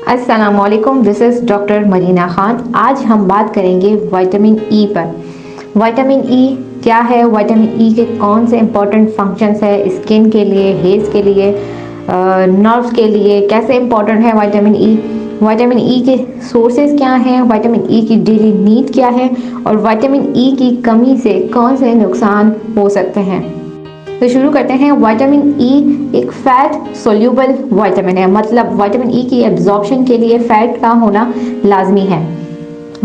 अस्सलामुअलैकुम, this is doctor Marina Khan. आज हम बात करेंगे विटामिन ई पर। विटामिन ई क्या है, विटामिन ई के कौन से इम्पॉर्टेंट फंक्शंस है स्किन के लिए, हेयर्स के लिए, नर्व्स के लिए, कैसे इम्पॉर्टेंट है विटामिन ई, विटामिन ई के सोर्सेज क्या हैं, विटामिन ई की डेली नीड क्या है और विटामिन ई की कमी से कौन से नुकसान हो सकते हैं। तो शुरू करते हैं। विटामिन ई एक फैट सोल्यूबल विटामिन है, मतलब विटामिन ई की एब्जॉर्प्शन के लिए फैट का होना लाजमी है।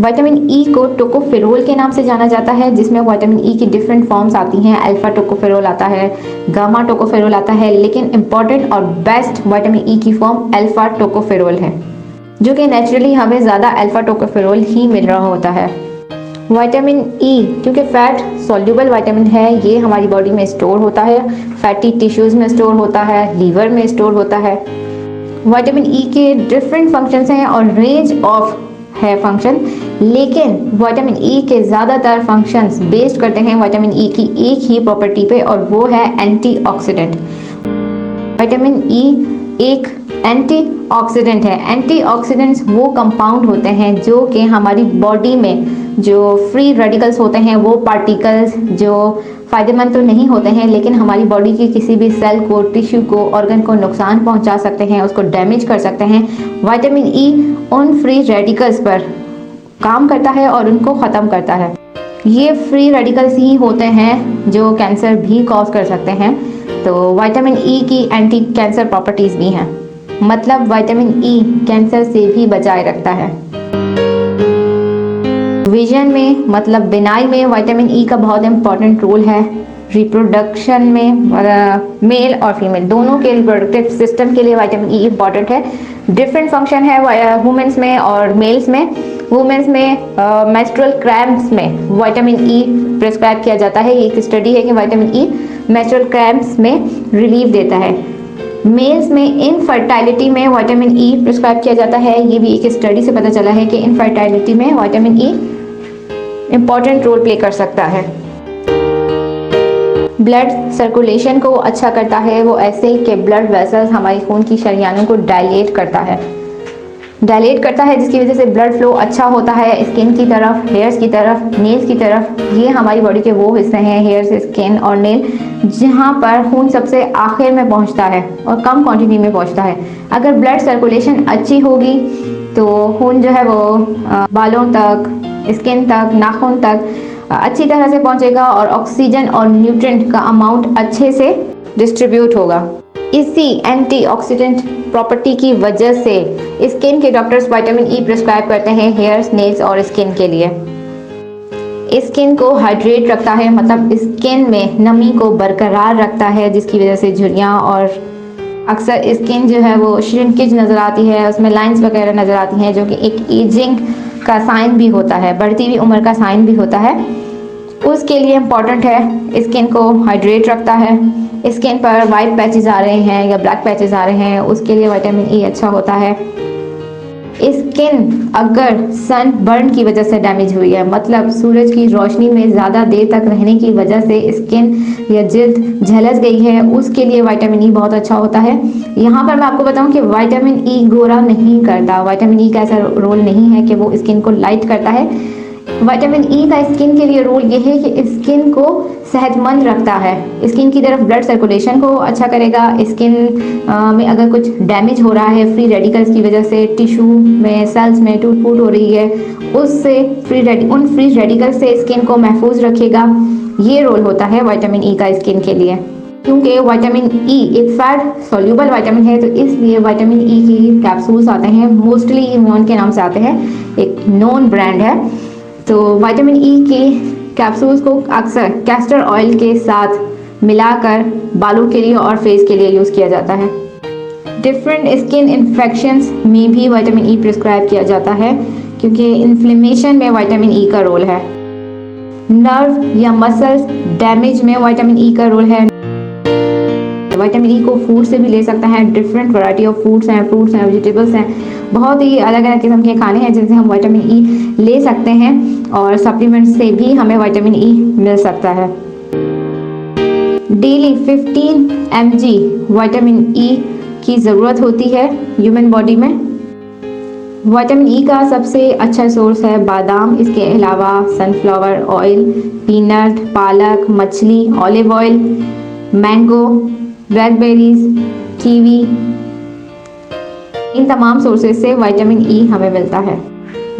विटामिन ई को टोकोफेरोल के नाम से जाना जाता है, जिसमें विटामिन ई की डिफरेंट फॉर्म्स आती हैं। अल्फा टोकोफेरोल आता है, गामा टोकोफेरोल आता है, लेकिन इंपॉर्टेंट और बेस्ट विटामिन ई की फॉर्म अल्फा टोकोफेरोल है, जो कि नेचुरली हमें ज़्यादा अल्फा टोकोफेरोल ही मिल रहा होता है। विटामिन ई क्योंकि फैट सॉल्युबल विटामिन है, ये हमारी बॉडी में स्टोर होता है, फैटी टिश्यूज़ में स्टोर होता है, लीवर में स्टोर होता है। विटामिन ई के डिफरेंट फंक्शंस हैं और रेंज ऑफ है फंक्शन, लेकिन विटामिन ई के ज़्यादातर फंक्शंस बेस्ड करते हैं विटामिन ई की एक ही प्रॉपर्टी पे, और वो है एंटीऑक्सीडेंट। विटामिन ई एक एंटीऑक्सीडेंट है। एंटीऑक्सीडेंट्स वो कंपाउंड होते हैं जो कि हमारी बॉडी में जो फ्री रेडिकल्स होते हैं, वो पार्टिकल्स जो फ़ायदेमंद तो नहीं होते हैं, लेकिन हमारी बॉडी की किसी भी सेल को, टिश्यू को, ऑर्गन को नुकसान पहुंचा सकते हैं, उसको डैमेज कर सकते हैं। विटामिन ई उन फ्री रेडिकल्स पर काम करता है और उनको ख़त्म करता है। ये फ्री रेडिकल्स ही होते हैं जो कैंसर भी कॉज कर सकते हैं। तो विटामिन ई की एंटी कैंसर प्रॉपर्टीज़ भी हैं, मतलब विटामिन ई कैंसर से भी बचाए रखता है। विजन में, मतलब बिनाई में विटामिन ई का बहुत इंपॉर्टेंट रोल है। रिप्रोडक्शन में मेल और फीमेल दोनों के रिप्रोडक्टिव सिस्टम के लिए विटामिन ई इम्पॉर्टेंट है। डिफरेंट फंक्शन है वुमेन्स में और मेल्स में। वुमेन्स में मेंस्ट्रुअल क्रैम्प्स में विटामिन ई प्रिस्क्राइब किया जाता है। ये एक स्टडी है कि विटामिन ई मेंस्ट्रुअल क्रैम्प्स में रिलीफ देता है। मेल्स में इनफर्टाइलिटी में विटामिन ई प्रिस्क्राइब किया जाता है। ये भी एक स्टडी से पता चला है कि इनफर्टाइलिटी में vitamin E important role play कर सकता है। ब्लड सर्कुलेशन को अच्छा करता है वो ऐसे कि ब्लड वेसल्स हमारी खून की शरियानों को डायलेट करता है, जिसकी वजह से ब्लड फ्लो अच्छा होता है स्किन की तरफ, हेयर्स की तरफ, नेल्स की तरफ। ये हमारी बॉडी के वो हिस्से हैं, हेयर्स, स्किन और नेल, जहाँ पर खून सबसे आखिर में पहुँचता है और कम क्वांटिटी में पहुँचता है। अगर ब्लड सर्कुलेशन अच्छी होगी तो खून जो है वो बालों तक, स्किन तक, नाखून तक अच्छी तरह से पहुँचेगा और ऑक्सीजन और न्यूट्रिएंट का अमाउंट अच्छे से डिस्ट्रीब्यूट होगा। इसी एंटीऑक्सीडेंट प्रॉपर्टी की वजह से स्किन के डॉक्टर्स विटामिन ई प्रिस्क्राइब करते हैं हेयर्स, नेल्स और स्किन के लिए। स्किन को हाइड्रेट रखता है, मतलब स्किन में नमी को बरकरार रखता है, जिसकी वजह से झुर्रियाँ और अक्सर स्किन जो है वो श्रिंकेज नज़र आती है, उसमें लाइंस वगैरह नज़र आती हैं, जो कि एक एजिंग का साइन भी होता है, बढ़ती हुई उम्र का साइन भी होता है। उसके लिए इम्पॉर्टेंट है, स्किन को हाइड्रेट रखता है। स्किन पर वाइट पैचेस आ रहे हैं या ब्लैक पैचेस आ रहे हैं, उसके लिए विटामिन ई अच्छा होता है। स्किन अगर सन बर्न की वजह से डैमेज हुई है, मतलब सूरज की रोशनी में ज़्यादा देर तक रहने की वजह से स्किन या जिल्द झलस गई है, उसके लिए विटामिन ई बहुत अच्छा होता है। यहाँ पर मैं आपको बताऊँ कि विटामिन ई गोरा नहीं करता। विटामिन ई का ऐसा रोल नहीं है कि वो स्किन को लाइट करता है। विटामिन ई का स्किन के लिए रोल ये है कि स्किन को सेहतमंद रखता है, स्किन की तरफ ब्लड सर्कुलेशन को अच्छा करेगा। स्किन में अगर कुछ डैमेज हो रहा है फ्री रेडिकल्स की वजह से, टिश्यू में, सेल्स में टूट फूट हो रही है, उससे उन फ्री रेडिकल्स से स्किन को महफूज रखेगा। ये रोल होता है विटामिन ई का स्किन के लिए। क्योंकि विटामिन ई एक फैट सॉल्युबल विटामिन है, तो इसलिए विटामिन ई की कैप्सूल्स आते हैं, मोस्टली इम्यून के नाम से आते हैं, एक नोन ब्रांड है। तो विटामिन ई के कैप्सूल्स को अक्सर कैस्टर ऑयल के साथ मिलाकर बालों के लिए और फेस के लिए यूज़ किया जाता है। डिफरेंट स्किन इन्फेक्शंस में भी विटामिन ई प्रिस्क्राइब किया जाता है, क्योंकि इन्फ्लेमेशन में विटामिन ई का रोल है। नर्व या मसल्स डैमेज में विटामिन ई का रोल है। विटामिन ई को फूड से भी ले सकता है। डिफरेंट वैरायटी ऑफ फूड्स हैं, फ्रूट्स हैं, वेजिटेबल्स हैं, बहुत ही अलग अलग किस्म के खाने हैं जिनसे हम विटामिन ई ले सकते हैं, और सप्लीमेंट से भी हमें विटामिन ई मिल सकता है। डेली 15 mg विटामिन ई की ज़रूरत होती है ह्यूमन बॉडी में। विटामिन ई का सबसे अच्छा सोर्स है बादाम, इसके अलावा सनफ्लावर ऑयल, पीनट, पालक, मछली, olive oil, mango, blackberries, kiwi, इन तमाम सोर्सेज से विटामिन ई हमें मिलता है।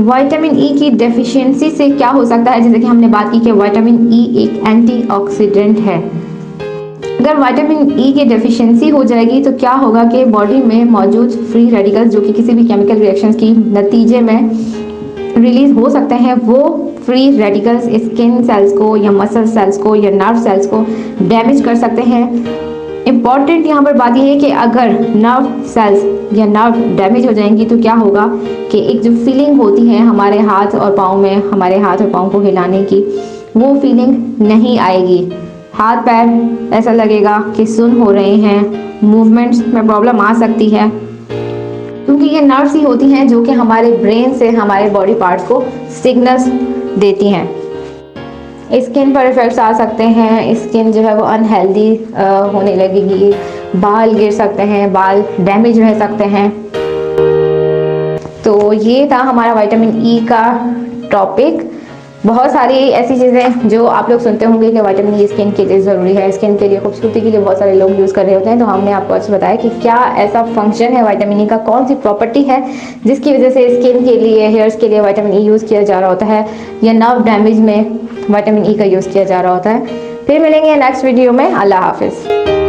विटामिन ई की डेफिशिएंसी से क्या हो सकता है, जैसे कि हमने बात की कि विटामिन ई एक एंटीऑक्सीडेंट है। अगर विटामिन ई की डेफिशिएंसी हो जाएगी तो क्या होगा कि बॉडी में मौजूद फ्री रेडिकल्स जो कि किसी भी केमिकल रिएक्शंस की नतीजे में रिलीज हो सकते हैं, वो फ्री रेडिकल्स स्किन सेल्स को या मसल सेल्स को या नर्व सेल्स को डैमेज कर सकते हैं। इम्पॉर्टेंट यहाँ पर बात यह है कि अगर नर्व सेल्स या नर्व डैमेज हो जाएंगी तो क्या होगा कि एक जो फीलिंग होती है हमारे हाथ और पाँव में, हमारे हाथ और पाँव को हिलाने की, वो फीलिंग नहीं आएगी। हाथ पैर ऐसा लगेगा कि सुन्न हो रहे हैं, मूवमेंट्स में प्रॉब्लम आ सकती है, क्योंकि ये नर्व्स ही होती हैं जो कि हमारे ब्रेन से हमारे बॉडी पार्ट्स को सिग्नल्स देती हैं। स्किन पर इफेक्ट्स आ सकते हैं, स्किन जो है वो अनहेल्दी होने लगेगी, बाल गिर सकते हैं, बाल डैमेज रह सकते हैं। तो ये था हमारा विटामिन ई का टॉपिक। बहुत सारी ऐसी चीज़ें जो आप लोग सुनते होंगे कि विटामिन ई स्किन के लिए ज़रूरी है, स्किन के लिए, खूबसूरती के लिए बहुत सारे लोग यूज़ कर रहे होते हैं। तो हमने आपको आज बताया कि क्या ऐसा फंक्शन है विटामिन ई का, कौन सी प्रॉपर्टी है जिसकी वजह से स्किन के लिए, हेयर्स के लिए विटामिन ई यूज़ किया जा रहा होता है, या नर्व डैमेज में विटामिन ई का यूज़ किया जा रहा होता है। फिर मिलेंगे नेक्स्ट वीडियो में। अल्लाह हाफिज़।